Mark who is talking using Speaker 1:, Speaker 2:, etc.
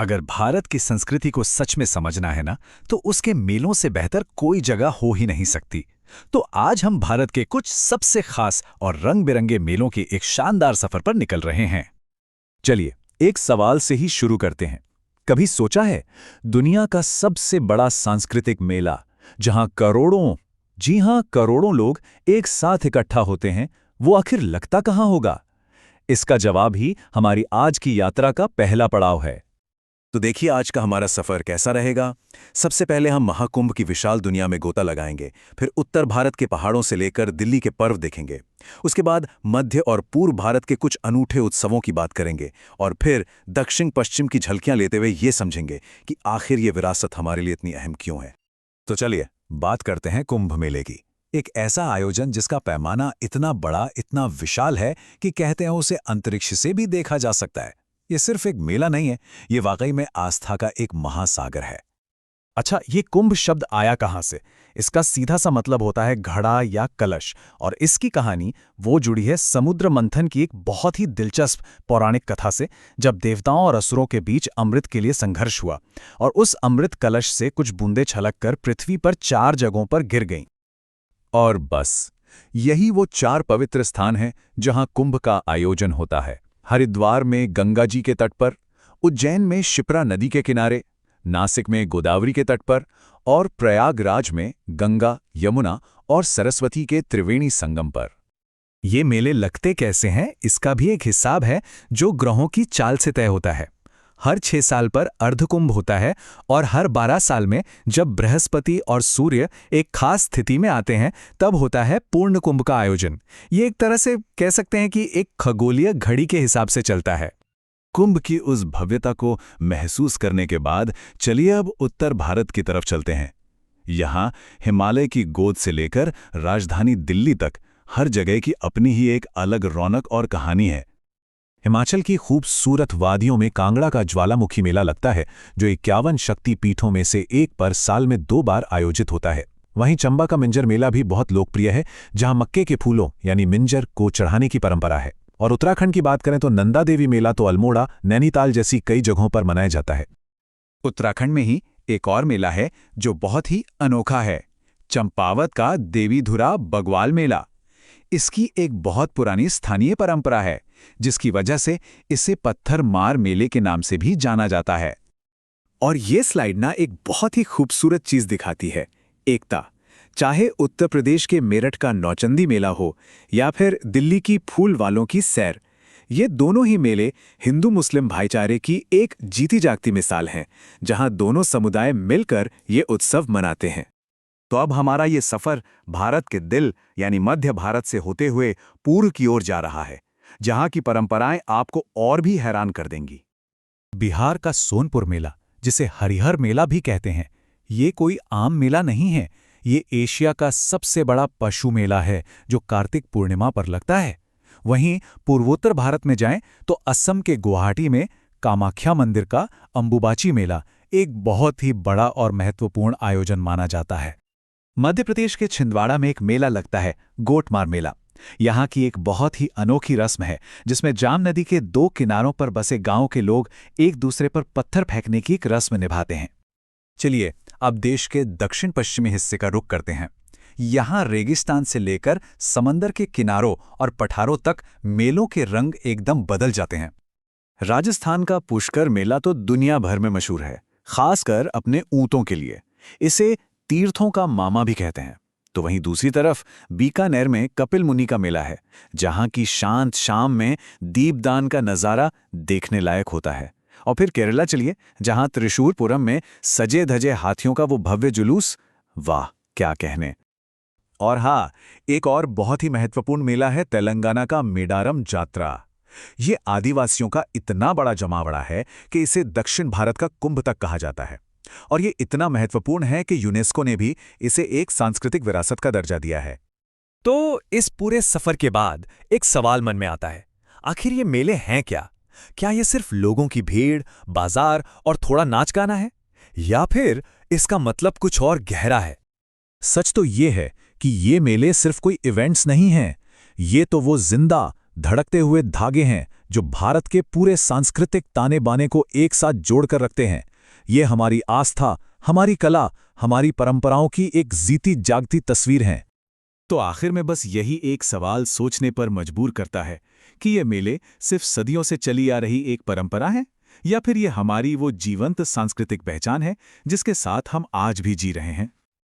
Speaker 1: अगर भारत की संस्कृति को सच में समझना है ना, तो उसके मेलों से बेहतर कोई जगह हो ही नहीं सकती। तो आज हम भारत के कुछ सबसे खास और रंग-बिरंगे मेलों के एक शानदार सफर पर निकल रहे हैं। चलिए, एक सवाल से ही शुरू करते हैं। कभी सोचा है, दुनिया का सबसे बड़ा सांस्कृतिक मेला, जहां करोड़ों, जी हां, करोड़ों लोग एक साथ इकट्ठा होते हैं, वो आखिर लगता कहां होगा? इसका जवाब ही हमारी आज की यात्रा का पहला पड़ाव है।
Speaker 2: तो देखिए आज का हमारा सफर कैसा रहेगा। सबसे पहले हम महाकुंभ की विशाल दुनिया में गोता लगाएंगे, फिर उत्तर भारत के पहाड़ों से लेकर दिल्ली के पर्व देखेंगे। उसके बाद मध्य और पूर्व भारत के कुछ अनूठे उत्सवों की बात करेंगे और फिर दक्षिण पश्चिम की झलकियां लेते हुए ये समझेंगे कि आखिर ये विरासत हमारे लिए इतनी अहम क्यों है।
Speaker 1: तो चलिए, बात करते हैं कुंभ मेले की। एक ऐसा आयोजन जिसका पैमाना इतना बड़ा, इतना विशाल है कि कहते हैं उसे अंतरिक्ष से भी देखा जा सकता है। ये सिर्फ एक मेला नहीं है, ये वाकई में आस्था का एक महासागर है। अच्छा, ये कुंभ शब्द आया कहाँ से? इसका सीधा सा मतलब होता है घड़ा या कलश, और इसकी कहानी वो जुड़ी है समुद्र मंथन की एक बहुत ही दिलचस्प पौराणिक कथा से, जब देवताओं और असुरों के बीच अमृत के लिए संघर्ष हुआ और उस अमृत कलश से कुछ बूंदें छलककर पृथ्वी पर 4 जगहों पर गिर गईं। और बस यही वो 4 पवित्र स्थान हैं जहां कुंभ का आयोजन होता है। हरिद्वार में गंगा जी के तट पर, उज्जैन में शिप्रा नदी के किनारे, नासिक में गोदावरी के तट पर और प्रयागराज में गंगा, यमुना और सरस्वती के त्रिवेणी संगम पर। ये मेले लगते कैसे हैं, इसका भी एक हिसाब है जो ग्रहों की चाल से तय होता है। हर 6 साल पर अर्धकुंभ होता है और हर 12 साल में जब बृहस्पति और सूर्य एक खास स्थिति में आते हैं, तब होता है पूर्ण कुंभ का आयोजन। ये एक तरह से कह सकते हैं कि एक खगोलीय घड़ी के हिसाब से चलता है। कुंभ की उस भव्यता को महसूस करने के बाद चलिए अब उत्तर भारत की तरफ चलते हैं। यहाँ हिमालय की गोद से लेकर राजधानी दिल्ली तक हर जगह की अपनी ही एक अलग रौनक और कहानी है। हिमाचल की खूबसूरत वादियों में कांगड़ा का ज्वालामुखी मेला लगता है, जो 51 शक्ति पीठों में से एक पर साल में 2 बार आयोजित होता है। वहीं चंबा का मिंजर मेला भी बहुत लोकप्रिय है, जहां मक्के के फूलों यानी मिंजर को चढ़ाने की परंपरा है। और उत्तराखंड की बात करें तो नंदा देवी मेला तो अल्मोड़ा, नैनीताल जैसी कई जगहों पर मनाया जाता है। उत्तराखंड में ही एक और मेला है जो बहुत ही अनोखा है, चंपावत का देवीधुरा बग्वाल मेला। इसकी एक बहुत पुरानी स्थानीय परंपरा है, जिसकी वजह से इसे पत्थर मार मेले के नाम से भी जाना जाता है। और ये स्लाइड ना एक बहुत ही खूबसूरत चीज दिखाती है, एकता। चाहे उत्तर प्रदेश के मेरठ का नौचंदी मेला हो या फिर दिल्ली की फूल वालों की सैर, ये दोनों ही मेले हिंदू मुस्लिम भाईचारे की एक जीती जागती मिसाल हैं, जहां दोनों समुदाय मिलकर ये उत्सव मनाते हैं। तो अब हमारा ये सफर भारत के दिल यानी मध्य भारत से होते हुए पूर्व की ओर जा रहा है, जहां की परंपराएं आपको और भी हैरान कर देंगी। बिहार का सोनपुर मेला, जिसे हरिहर मेला भी कहते हैं, ये कोई आम मेला नहीं है। ये एशिया का सबसे बड़ा पशु मेला है, जो कार्तिक पूर्णिमा पर लगता है। वहीं पूर्वोत्तर भारत में जाएं तो असम के गुवाहाटी में कामाख्या मंदिर का अंबुबाची मेला एक बहुत ही बड़ा और महत्वपूर्ण आयोजन माना जाता है। मध्य प्रदेश के छिंदवाड़ा में एक मेला लगता है, गोटमार मेला। यहाँ की एक बहुत ही अनोखी रस्म है, जिसमें जाम नदी के 2 किनारों पर बसे गांव के लोग एक दूसरे पर पत्थर फेंकने की एक रस्म निभाते हैं। चलिए, अब देश के दक्षिण पश्चिमी हिस्से का रुख करते हैं। यहाँ रेगिस्तान से लेकर समंदर के किनारों और पठारों तक मेलों के रंग एकदम बदल जाते हैं। राजस्थान का पुष्कर मेला तो दुनिया भर में मशहूर है, खासकर अपने ऊंटों के लिए। इसे तीर्थों का मामा भी कहते हैं। तो वहीं दूसरी तरफ बीकानेर में कपिल मुनि का मेला है, जहां की शांत शाम में दीपदान का नज़ारा देखने लायक होता है। और फिर केरला चलिए, जहां त्रिशूरपुरम में सजे धजे हाथियों का वो भव्य जुलूस, वाह क्या कहने। और हाँ, एक और बहुत ही महत्वपूर्ण मेला है तेलंगाना का मेडारम जात्रा। ये आदिवासियों का इतना बड़ा जमावड़ा है कि इसे दक्षिण भारत का कुंभ तक कहा जाता है। और ये इतना महत्वपूर्ण है कि यूनेस्को ने भी इसे एक सांस्कृतिक विरासत का दर्जा दिया है। तो इस पूरे सफर के बाद एक सवाल मन में आता है, आखिर ये मेले हैं क्या? क्या ये सिर्फ लोगों की भीड़, बाजार और थोड़ा नाच गाना है, या फिर इसका मतलब कुछ और गहरा है? सच तो ये है कि ये मेले सिर्फ कोई इवेंट्स नहीं हैं, ये तो वो जिंदा धड़कते हुए धागे हैं जो भारत के पूरे सांस्कृतिक ताने बाने को एक साथ जोड़कर रखते हैं। ये हमारी आस्था, हमारी कला, हमारी परंपराओं की एक जीती जागती तस्वीर हैं। तो आखिर में बस यही एक सवाल सोचने पर मजबूर करता है कि ये मेले सिर्फ सदियों से चली आ रही एक परंपरा है, या फिर ये हमारी वो जीवंत सांस्कृतिक पहचान है जिसके साथ हम आज भी जी रहे हैं।